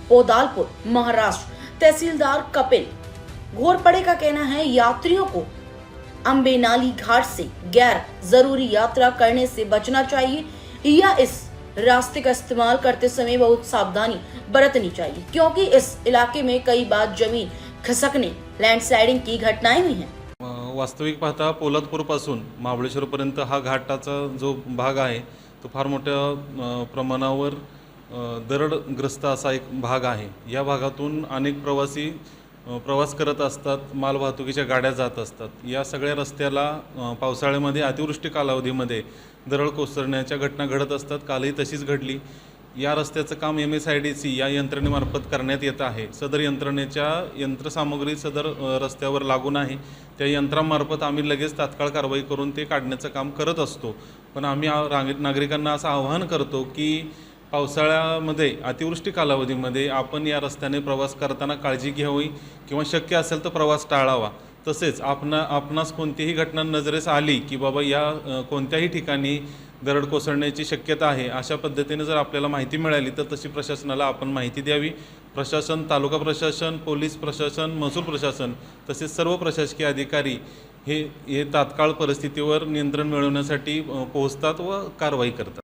पोदालपुर, महाराष्ट्र। तहसीलदार कपिल घोरपड़े का कहना है यात्रियों को अम्बेनाली घाट से गैर जरूरी यात्रा करने से बचना चाहिए या इस रास्ते का इस्तेमाल करते समय बहुत सावधानी बरतनी चाहिए, क्योंकि इस इलाके में कई बार जमीन खसकने, लैंडस्लाइडिंग की घटनाएं हुई हैं। वास्तविक पाहता पोलादपूरपासून महाबळेश्वरपर्यंत हा घाटाचा जो भाग आहे तो फार मोठ्या प्रमाणावर दरडग्रस्त असा एक भाग आहे। या भागातून अनेक प्रवासी प्रवास करत असतात, मालवाहतुकीच्या गाड्या जात असतात। या सगळ्या रस्त्याला पावसाळ्यामध्ये अतिवृष्टी कालावधीमध्ये दरड कोसळण्याच्या घटना घडत असतात। कालही तशीच घडली। या रस्त्याचं काम MSIDC या यंत्रणेमार्फत करण्यात येत आहे। सदर यंत्रणेच्या यंत्रसामुग्री सदर रस्त्यावर लागून आहे। त्या यंत्रामार्फत आम्ही लगेच तात्काळ कारवाई करून ते काढण्याचं काम करत असतो। पण आम्ही नागरिकांना असं आवाहन करतो की पावसाळ्यामध्ये अतिवृष्टी कालावधीमध्ये आपण या रस्त्याने प्रवास करताना काळजी घ्यावी किंवा शक्य असेल तर प्रवास टाळावा। तसेच आपणास कोणतीही घटना नजरेस आली की बाबा या कोणत्याही ठिकाणी दरड कोसळण्याची शक्यता आहे, अशा पद्धतीने जर आपल्याला माहिती मिळाली तर तशी प्रशासनाला आपण माहिती द्यावी। प्रशासन, तालुका प्रशासन, पोलीस प्रशासन, महसूल प्रशासन तसेच सर्व प्रशासकीय अधिकारी हे तात्काळ परिस्थितीवर नियंत्रण मिळवण्यासाठी पोहोचतात व कारवाई करतात।